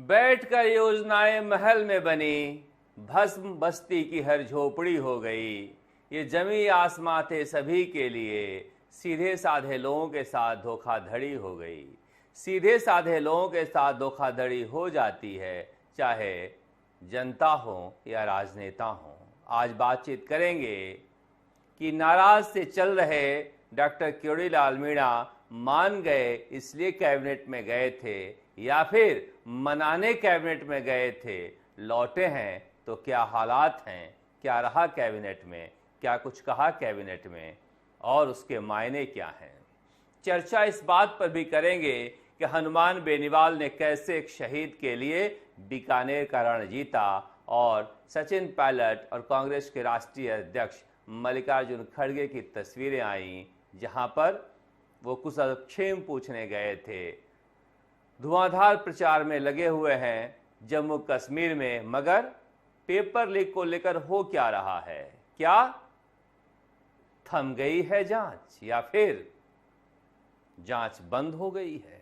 बैठकर योजनाएं महल में बनी, भस्म बस्ती की हर झोपड़ी हो गई। ये जमी आसमां थे सभी के लिए, सीधे साधे लोगों के साथ धोखाधड़ी हो गई। सीधे साधे लोगों के साथ धोखाधड़ी हो जाती है, चाहे जनता हो या राजनेता हो। आज बातचीत करेंगे कि नाराज से चल रहे डॉक्टर क्योड़ीलाल मीणा मान गए इसलिए कैबिनेट में गए थे, या फिर मनाने कैबिनेट में गए थे, लौटे हैं तो क्या हालात हैं, क्या रहा कैबिनेट में, क्या कुछ कहा कैबिनेट में और उसके मायने क्या हैं। चर्चा इस बात पर भी करेंगे कि हनुमान बेनीवाल ने कैसे एक शहीद के लिए बीकानेर का रण जीता, और सचिन पायलट और कांग्रेस के राष्ट्रीय अध्यक्ष मल्लिकार्जुन खड़गे की तस्वीरें आईं, जहां पर वो कुशलक्षेम पूछने गए थे। धुआंधार प्रचार में लगे हुए हैं जम्मू कश्मीर में, मगर पेपर लीक को लेकर हो क्या रहा है? क्या थम गई है जांच या फिर जांच बंद हो गई है?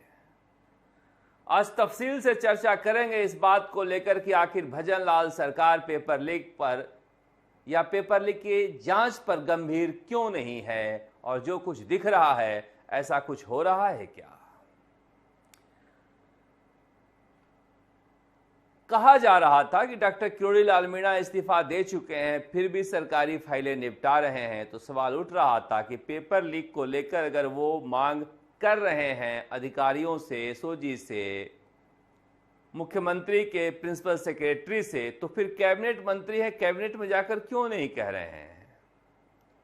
आज तफसील से चर्चा करेंगे इस बात को लेकर कि आखिर भजनलाल सरकार पेपर लीक पर या पेपर लीक की जांच पर गंभीर क्यों नहीं है, और जो कुछ दिख रहा है ऐसा कुछ हो रहा है क्या? कहा जा रहा था कि डॉक्टर क्योड़ीलाल मीणा इस्तीफा दे चुके हैं, फिर भी सरकारी फाइलें निपटा रहे हैं, तो सवाल उठ रहा था कि पेपर लीक को लेकर अगर वो मांग कर रहे हैं अधिकारियों से, एसओजी से, मुख्यमंत्री के प्रिंसिपल सेक्रेटरी से, तो फिर कैबिनेट मंत्री है, कैबिनेट में जाकर क्यों नहीं कह रहे हैं?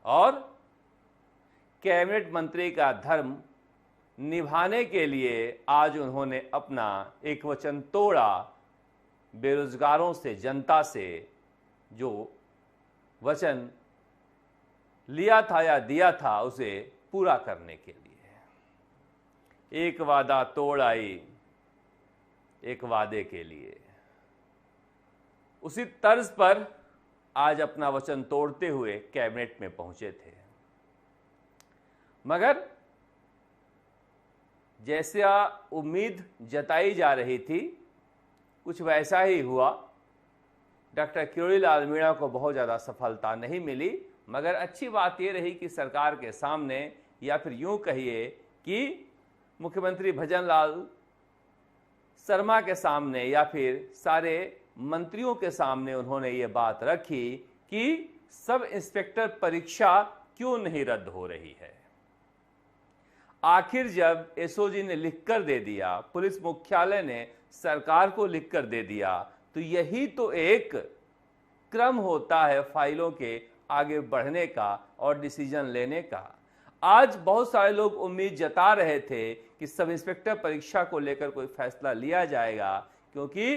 और कैबिनेट मंत्री का धर्म निभाने के लिए आज उन्होंने अपना एक वचन तोड़ा, बेरोजगारों से, जनता से जो वचन लिया था या दिया था उसे पूरा करने के लिए। एक वादा तोड़ आई एक वादे के लिए, उसी तर्ज पर आज अपना वचन तोड़ते हुए कैबिनेट में पहुंचे थे। मगर जैसा उम्मीद जताई जा रही थी कुछ वैसा ही हुआ। डॉक्टर क्योड़ीलाल मीणा को बहुत ज़्यादा सफलता नहीं मिली, मगर अच्छी बात यह रही कि सरकार के सामने, या फिर यूं कहिए कि मुख्यमंत्री भजनलाल शर्मा के सामने या फिर सारे मंत्रियों के सामने उन्होंने ये बात रखी कि सब इंस्पेक्टर परीक्षा क्यों नहीं रद्द हो रही है। आखिर जब एसओजी ने लिखकर दे दिया, पुलिस मुख्यालय ने सरकार को लिखकर दे दिया, तो यही तो एक क्रम होता है फाइलों के आगे बढ़ने का और डिसीजन लेने का। आज बहुत सारे लोग उम्मीद जता रहे थे कि सब इंस्पेक्टर परीक्षा को लेकर कोई फैसला लिया जाएगा, क्योंकि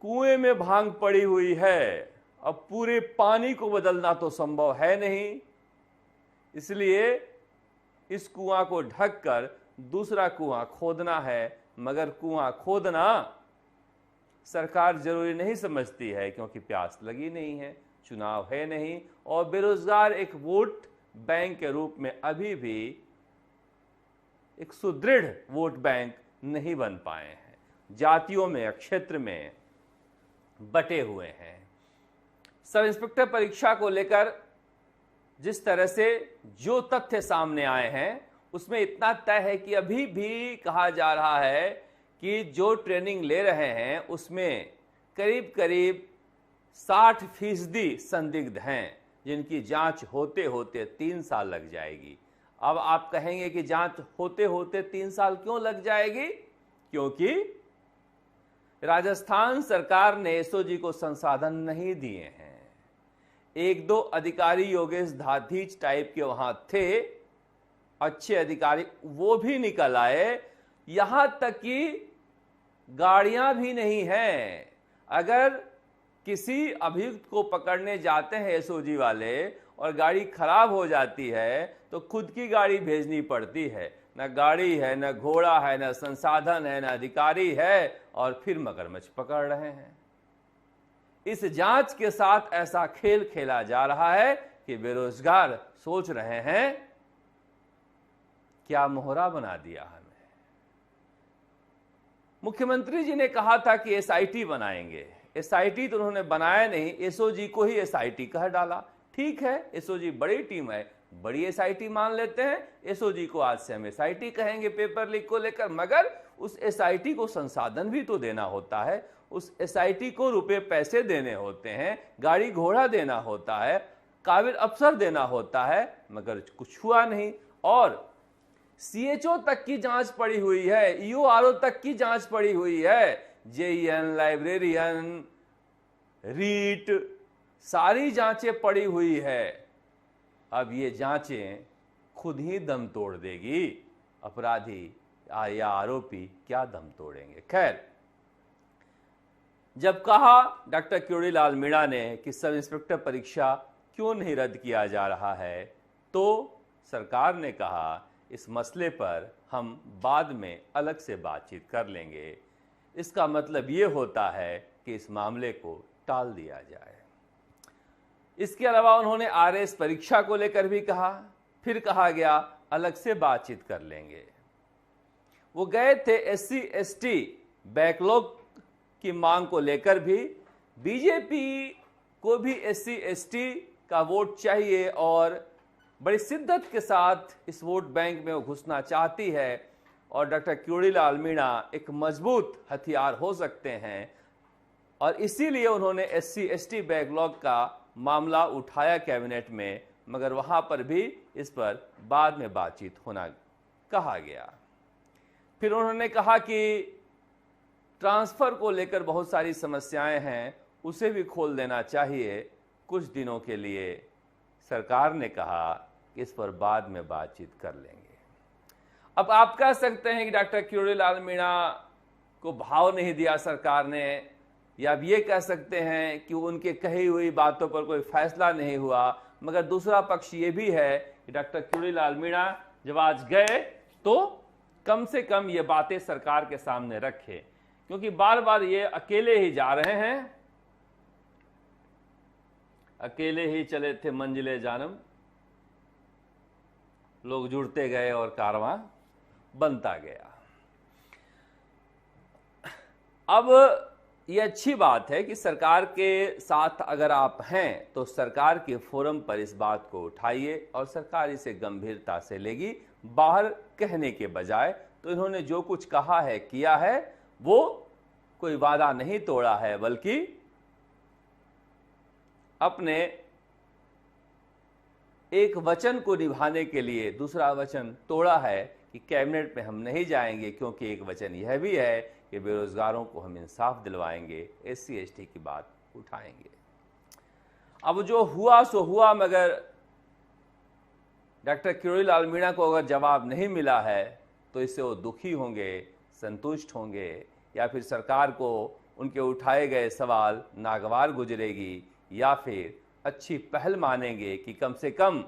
कुएं में भांग पड़ी हुई है, अब पूरे पानी को बदलना तो संभव है नहीं, इसलिए इस कुआं को ढककर दूसरा कुआं खोदना है। मगर कुआं खोदना सरकार जरूरी नहीं समझती है, क्योंकि प्यास लगी नहीं है, चुनाव है नहीं, और बेरोजगार एक वोट बैंक के रूप में अभी भी एक सुदृढ़ वोट बैंक नहीं बन पाए हैं, जातियों में, क्षेत्र में बटे हुए हैं। सब इंस्पेक्टर परीक्षा को लेकर जिस तरह से जो तथ्य सामने आए हैं उसमें इतना तय है कि अभी भी कहा जा रहा है कि जो ट्रेनिंग ले रहे हैं उसमें करीब करीब 60% संदिग्ध हैं, जिनकी जांच होते होते 3 साल लग जाएगी। अब आप कहेंगे कि जांच होते होते 3 साल क्यों लग जाएगी? क्योंकि राजस्थान सरकार ने एसओजी को संसाधन नहीं दिए हैं। 1-2 अधिकारी योगेश धाधीच टाइप के वहां थे, अच्छे अधिकारी, वो भी निकल आए। यहां तक कि गाड़ियां भी नहीं हैं। अगर किसी अभियुक्त को पकड़ने जाते हैं एसओजी वाले और गाड़ी खराब हो जाती है तो खुद की गाड़ी भेजनी पड़ती है। न गाड़ी है, न घोड़ा है, न संसाधन है, न अधिकारी है, और फिर मगरमच्छ पकड़ रहे हैं। इस जांच के साथ ऐसा खेल खेला जा रहा है कि बेरोजगार सोच रहे हैं क्या मोहरा बना दिया हमें। मुख्यमंत्री जी ने कहा था कि एसआईटी बनाएंगे। एसआईटी तो उन्होंने बनाया नहीं, एसओजी को ही एसआईटी कह डाला। ठीक है, एसओजी बड़ी टीम है, बड़ी एसआईटी मान लेते हैं, एसओजी को आज से हम एसआईटी कहेंगे पेपर लीक को लेकर। मगर उस एसआईटी को संसाधन भी तो देना होता है, उस एसआईटी को रुपए पैसे देने होते हैं, गाड़ी घोड़ा देना होता है, काबिल अफसर देना होता है, मगर कुछ हुआ नहीं। और सीएचओ तक की जांच पड़ी हुई है, ईओआरओ तक की जांच पड़ी हुई है, जेईएन, लाइब्रेरियन, रीट, सारी जांचें पड़ी हुई है। अब ये जांचें खुद ही दम तोड़ देगी, अपराधी या आरोपी क्या दम तोड़ेंगे। खैर, जब कहा डॉक्टर क्योड़ीलाल मीणा ने कि सब इंस्पेक्टर परीक्षा क्यों नहीं रद्द किया जा रहा है, तो सरकार ने कहा इस मसले पर हम बाद में अलग से बातचीत कर लेंगे। इसका मतलब ये होता है कि इस मामले को टाल दिया जाए। इसके अलावा उन्होंने आरएस परीक्षा को लेकर भी कहा, फिर कहा गया अलग से बातचीत कर लेंगे। वो गए थे एससी एसटी बैकलॉग की मांग को लेकर भी। बीजेपी को भी एससी एसटी का वोट चाहिए और बड़ी शिद्दत के साथ इस वोट बैंक में वो घुसना चाहती है, और डॉक्टर क्योड़ीलाल मीणा एक मजबूत हथियार हो सकते हैं, और इसीलिए उन्होंने एससी एसटी बैकलॉग का मामला उठाया कैबिनेट में। मगर वहां पर भी इस पर बाद में बातचीत होना कहा गया। फिर उन्होंने कहा कि ट्रांसफर को लेकर बहुत सारी समस्याएं हैं, उसे भी खोल देना चाहिए कुछ दिनों के लिए। सरकार ने कहा कि इस पर बाद में बातचीत कर लेंगे। अब आप कह सकते हैं कि डॉक्टर क्योड़ीलाल मीणा को भाव नहीं दिया सरकार ने, या अब ये कह सकते हैं कि उनके कही हुई बातों पर कोई फैसला नहीं हुआ। मगर दूसरा पक्ष ये भी है कि डॉक्टर क्योड़ीलाल मीणा जब आज गए तो कम से कम ये बातें सरकार के सामने रखे, क्योंकि बार बार ये अकेले ही जा रहे हैं, अकेले ही चले थे मंजिले जानम, लोग जुड़ते गए और कारवां बनता गया। अब ये अच्छी बात है कि सरकार के साथ अगर आप हैं तो सरकार के फोरम पर इस बात को उठाइए और सरकार इसे गंभीरता से लेगी, बाहर कहने के बजाय। तो इन्होंने जो कुछ कहा है किया है, वो कोई वादा नहीं तोड़ा है, बल्कि अपने एक वचन को निभाने के लिए दूसरा वचन तोड़ा है कि कैबिनेट में हम नहीं जाएंगे, क्योंकि एक वचन यह भी है कि बेरोजगारों को हम इंसाफ दिलवाएंगे, एससी एसटी की बात उठाएंगे। अब जो हुआ सो हुआ, मगर डॉक्टर क्योड़ीलाल मीणा को अगर जवाब नहीं मिला है तो इससे वो दुखी होंगे, संतुष्ट होंगे, या फिर सरकार को उनके उठाए गए सवाल नागवार गुजरेगी, या फिर अच्छी पहल मानेंगे कि कम से कम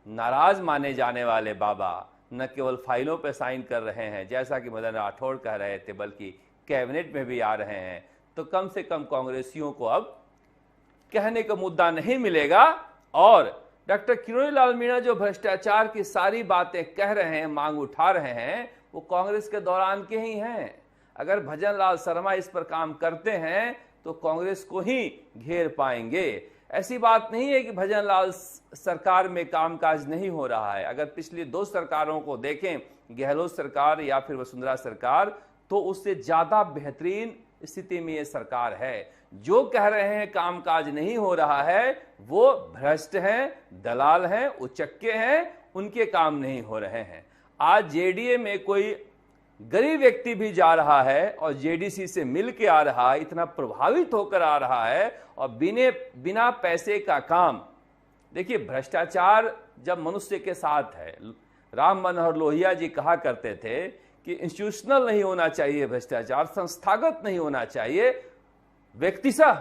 नाराज माने जाने वाले बाबा न केवल फाइलों पर साइन कर रहे हैं जैसा कि मदन राठौड़ कह रहे थे, बल्कि कैबिनेट में भी आ रहे हैं। तो कम से कम कांग्रेसियों को अब कहने का मुद्दा नहीं मिलेगा। और डॉक्टर क्योड़ीलाल मीणा जो भ्रष्टाचार की सारी बातें कह रहे हैं, मांग उठा रहे हैं, वो कांग्रेस के दौरान के ही हैं। अगर भजन लाल शर्मा इस पर काम करते हैं तो कांग्रेस को ही घेर पाएंगे। ऐसी बात नहीं है कि भजन लाल सरकार में कामकाज नहीं हो रहा है। अगर पिछली दो सरकारों को देखें, गहलोत सरकार या फिर वसुंधरा सरकार, तो उससे ज्यादा बेहतरीन स्थिति में ये सरकार है। जो कह रहे हैं कामकाज नहीं हो रहा है, वो भ्रष्ट हैं, दलाल हैं, उचक्के हैं, उनके काम नहीं हो रहे हैं। आज जेडीए में कोई गरीब व्यक्ति भी जा रहा है और जेडीसी से मिल के आ रहा है, इतना प्रभावित होकर आ रहा है, और बिना पैसे का काम। देखिए, भ्रष्टाचार जब मनुष्य के साथ है, राम मनोहर लोहिया जी कहा करते थे कि इंस्टीट्यूशनल नहीं होना चाहिए भ्रष्टाचार, संस्थागत नहीं होना चाहिए, व्यक्तिशः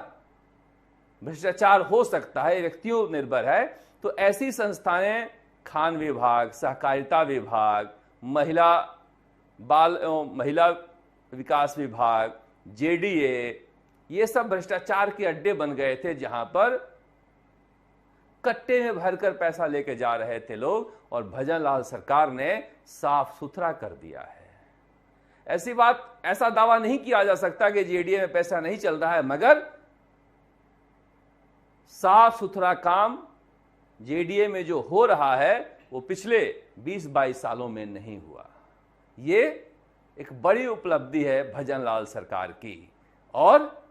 भ्रष्टाचार हो सकता है, व्यक्तियों निर्भर है। तो ऐसी संस्थाएं खान विभाग, सहकारिता विभाग, महिला विकास विभाग, जेडीए, ये सब भ्रष्टाचार के अड्डे बन गए थे, जहां पर कट्टे में भरकर पैसा लेके जा रहे थे लोग, और भजन लाल सरकार ने साफ सुथरा कर दिया है। ऐसा दावा नहीं किया जा सकता कि जेडीए में पैसा नहीं चल रहा है, मगर साफ सुथरा काम जेडीए में जो हो रहा है वो पिछले 20-22 सालों में नहीं हुआ। ये एक बड़ी उपलब्धि है भजन लाल सरकार की। और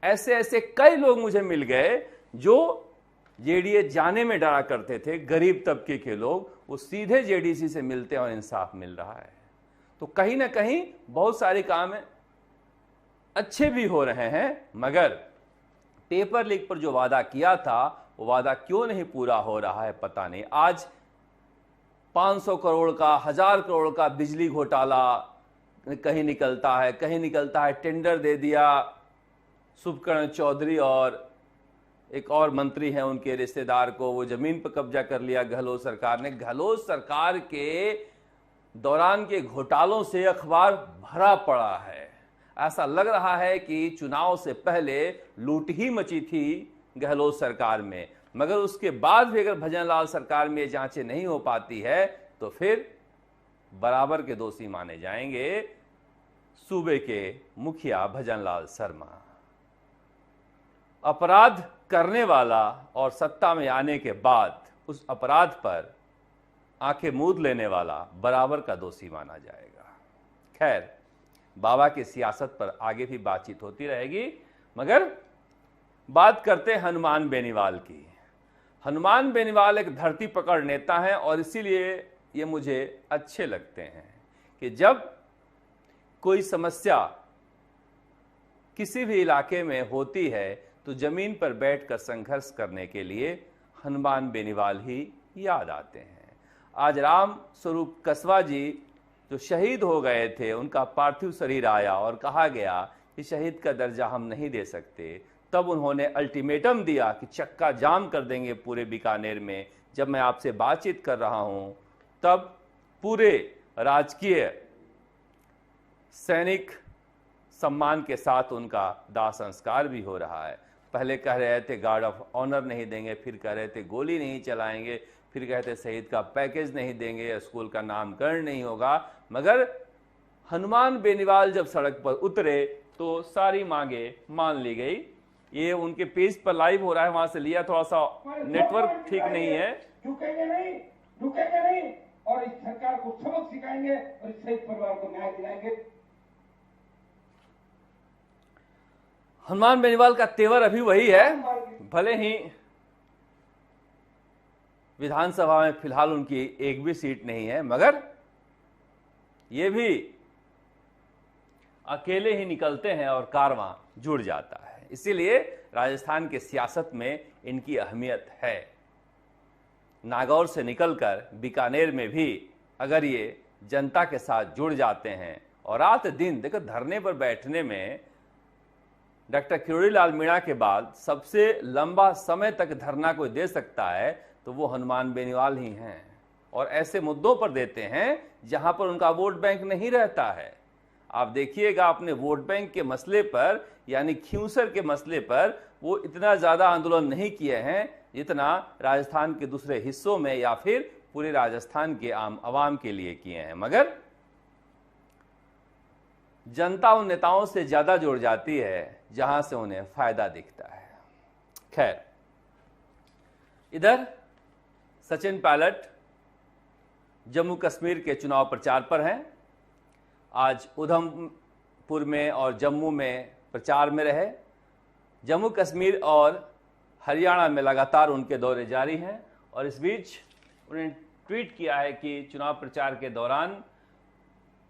ऐसे ऐसे कई लोग मुझे मिल गए जो जेडीए जाने में डरा करते थे, गरीब तबके के लोग, वो सीधे जेडीसी से मिलते हैं और इंसाफ मिल रहा है। तो कहीं ना कहीं बहुत सारे काम अच्छे भी हो रहे हैं, मगर पेपर लीक पर जो वादा किया था वो वादा क्यों नहीं पूरा हो रहा है पता नहीं। आज 500 करोड़ का, 1000 करोड़ का बिजली घोटाला कहीं निकलता है टेंडर दे दिया शुभकर्ण चौधरी और एक और मंत्री हैं उनके रिश्तेदार को, वो जमीन पर कब्जा कर लिया गहलोत सरकार ने। गहलोत सरकार के दौरान के घोटालों से अखबार भरा पड़ा है। ऐसा लग रहा है कि चुनाव से पहले लूट ही मची थी गहलोत सरकार में, मगर उसके बाद भी अगर भजन लाल सरकार में जांचें नहीं हो पाती है तो फिर बराबर के दोषी माने जाएंगे सूबे के मुखिया भजन लाल शर्मा। अपराध करने वाला और सत्ता में आने के बाद उस अपराध पर आंखें मूंद लेने वाला बराबर का दोषी माना जाएगा। खैर, बाबा की सियासत पर आगे भी बातचीत होती रहेगी, मगर बात करते हैं हनुमान बेनीवाल की। हनुमान बेनीवाल एक धरती पकड़ नेता हैं और इसीलिए ये मुझे अच्छे लगते हैं कि जब कोई समस्या किसी भी इलाके में होती है तो जमीन पर बैठकर संघर्ष करने के लिए हनुमान बेनीवाल ही याद आते हैं। आज राम स्वरूप कसवा जी जो शहीद हो गए थे, उनका पार्थिव शरीर आया और कहा गया कि शहीद का दर्जा हम नहीं दे सकते। तब उन्होंने अल्टीमेटम दिया कि चक्का जाम कर देंगे पूरे बीकानेर में। जब मैं आपसे बातचीत कर रहा हूं तब पूरे राजकीय सैनिक सम्मान के साथ उनका दाह संस्कार भी हो रहा है। पहले कह रहे थे गार्ड ऑफ ऑनर नहीं देंगे, फिर कह रहे थे गोली नहीं चलाएंगे, फिर कहते शहीद का पैकेज नहीं देंगे, स्कूल का नामकरण नहीं होगा। मगर हनुमान बेनीवाल जब सड़क पर उतरे तो सारी मांगे मान ली गई। ये उनके पेज पर लाइव हो रहा है, वहां से लिया, थोड़ा सा नेटवर्क ठीक नहीं है। रुकेंगे नहीं और इस सरकार को सबक सिखाएंगे और इस शहीद परिवार को न्याय दिलाएंगे। हनुमान बेनीवाल का तेवर अभी वही है, भले ही विधानसभा में फिलहाल उनकी एक भी सीट नहीं है, मगर ये भी अकेले ही निकलते हैं और कारवां जुड़ जाता है। इसीलिए राजस्थान के सियासत में इनकी अहमियत है। नागौर से निकलकर बीकानेर में भी अगर ये जनता के साथ जुड़ जाते हैं और रात दिन देखो, धरने पर बैठने में डॉक्टर किरोड़ीलाल मीणा के बाद सबसे लंबा समय तक धरना कोई दे सकता है तो वो हनुमान बेनीवाल ही हैं। और ऐसे मुद्दों पर देते हैं जहां पर उनका वोट बैंक नहीं रहता है। आप देखिएगा, अपने वोट बैंक के मसले पर यानी खियूसर के मसले पर वो इतना ज्यादा आंदोलन नहीं किए हैं जितना राजस्थान के दूसरे हिस्सों में या फिर पूरे राजस्थान के आम आवाम के लिए किए हैं। मगर जनता उन नेताओं से ज्यादा जुड़ जाती है जहां से उन्हें फायदा दिखता है। खैर, इधर सचिन पायलट जम्मू कश्मीर के चुनाव प्रचार पर हैं। आज उधमपुर में और जम्मू में प्रचार में रहे। जम्मू कश्मीर और हरियाणा में लगातार उनके दौरे जारी हैं और इस बीच उन्होंने ट्वीट किया है कि चुनाव प्रचार के दौरान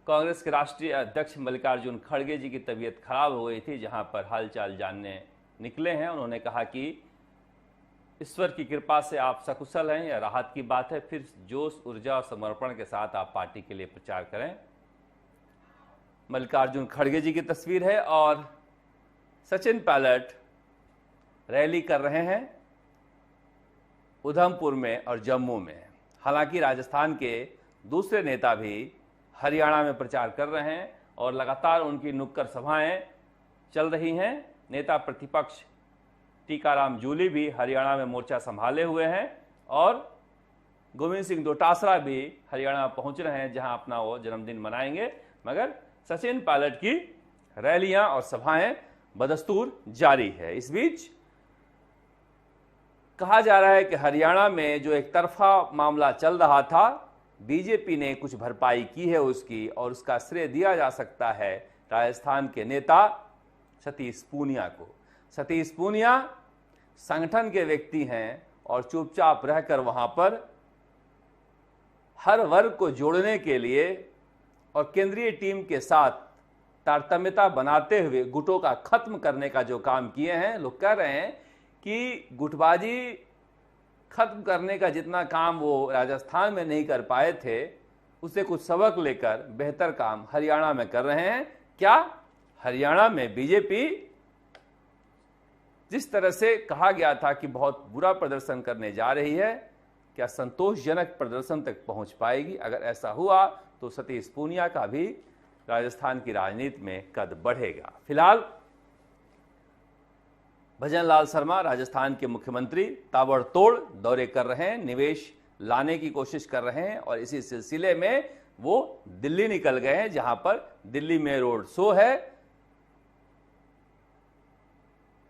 कांग्रेस के राष्ट्रीय अध्यक्ष मल्लिकार्जुन खड़गे जी की तबीयत खराब हो गई थी, जहां पर हालचाल जानने निकले हैं। उन्होंने कहा कि ईश्वर की कृपा से आप सकुशल हैं, यह राहत की बात है। फिर जोश, ऊर्जा और समर्पण के साथ आप पार्टी के लिए प्रचार करें। मल्लिकार्जुन खड़गे जी की तस्वीर है और सचिन पायलट रैली कर रहे हैं उधमपुर में और जम्मू में। हालांकि राजस्थान के दूसरे नेता भी हरियाणा में प्रचार कर रहे हैं और लगातार उनकी नुक्कड़ सभाएं चल रही हैं। नेता प्रतिपक्ष टीकाराम जूली भी हरियाणा में मोर्चा संभाले हुए हैं और गोविंद सिंह डोटासरा भी हरियाणा में पहुंच रहे हैं, जहां अपना वो जन्मदिन मनाएंगे। मगर सचिन पायलट की रैलियां और सभाएं बदस्तूर जारी है। इस बीच कहा जा रहा है कि हरियाणा में जो एक तरफा मामला चल रहा था, बीजेपी ने कुछ भरपाई की है उसकी, और उसका श्रेय दिया जा सकता है राजस्थान के नेता सतीश पूनिया को। सतीश पूनिया संगठन के व्यक्ति हैं और चुपचाप रहकर वहां पर हर वर्ग को जोड़ने के लिए और केंद्रीय टीम के साथ तारतम्यता बनाते हुए गुटों का खत्म करने का जो काम किए हैं। लोग कह रहे हैं कि गुटबाजी खत्म करने का जितना काम वो राजस्थान में नहीं कर पाए थे, उससे कुछ सबक लेकर बेहतर काम हरियाणा में कर रहे हैं। क्या हरियाणा में बीजेपी जिस तरह से कहा गया था कि बहुत बुरा प्रदर्शन करने जा रही है, क्या संतोषजनक प्रदर्शन तक पहुंच पाएगी? अगर ऐसा हुआ तो सतीश पूनिया का भी राजस्थान की राजनीति में कद बढ़ेगा। फिलहाल भजनलाल शर्मा राजस्थान के मुख्यमंत्री ताबड़तोड़ दौरे कर रहे हैं, निवेश लाने की कोशिश कर रहे हैं, और इसी सिलसिले में वो दिल्ली निकल गए हैं, जहां पर दिल्ली में रोड शो है,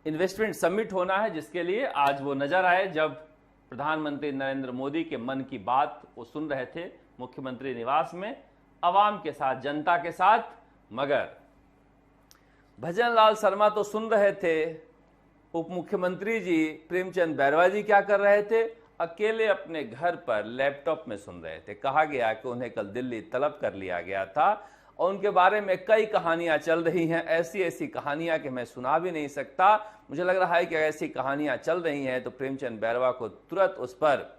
इन्वेस्टमेंट समिट होना है, जिसके लिए आज वो नजर आए जब प्रधानमंत्री नरेंद्र मोदी के मन की बात वो सुन रहे थे मुख्यमंत्री निवास में, आवाम के साथ, जनता के साथ। मगर भजनलाल शर्मा तो सुन रहे थे, उप मुख्यमंत्री जी प्रेमचंद बैरवा जी क्या कर रहे थे? अकेले अपने घर पर लैपटॉप में सुन रहे थे। कहा गया कि उन्हें कल दिल्ली तलब कर लिया गया था और उनके बारे में कई कहानियां चल रही हैं, ऐसी ऐसी कहानियां कि मैं सुना भी नहीं सकता। मुझे लग रहा है कि ऐसी कहानियां चल रही हैं तो प्रेमचंद बैरवा को तुरंत उस पर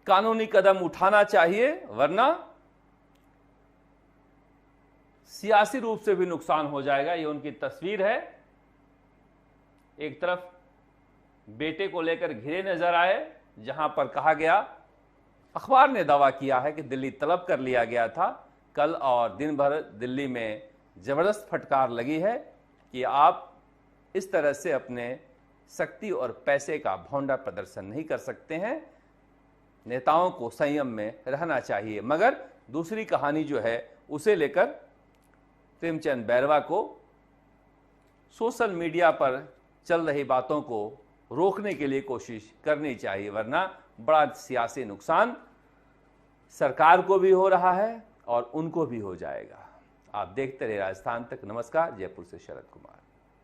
कानूनी कदम उठाना चाहिए, वरना सियासी रूप से भी नुकसान हो जाएगा। ये उनकी तस्वीर है, एक तरफ बेटे को लेकर घिरे नजर आए, जहां पर कहा गया, अखबार ने दावा किया है कि दिल्ली तलब कर लिया गया था कल, और दिन भर दिल्ली में जबरदस्त फटकार लगी है कि आप इस तरह से अपने शक्ति और पैसे का भौंडा प्रदर्शन नहीं कर सकते हैं, नेताओं को संयम में रहना चाहिए। मगर दूसरी कहानी जो है उसे लेकर प्रेमचंद बैरवा को सोशल मीडिया पर चल रही बातों को रोकने के लिए कोशिश करनी चाहिए, वरना बड़ा सियासी नुकसान सरकार को भी हो रहा है और उनको भी हो जाएगा। आप देखते रहिए राजस्थान तक। नमस्कार, जयपुर से शरद कुमार।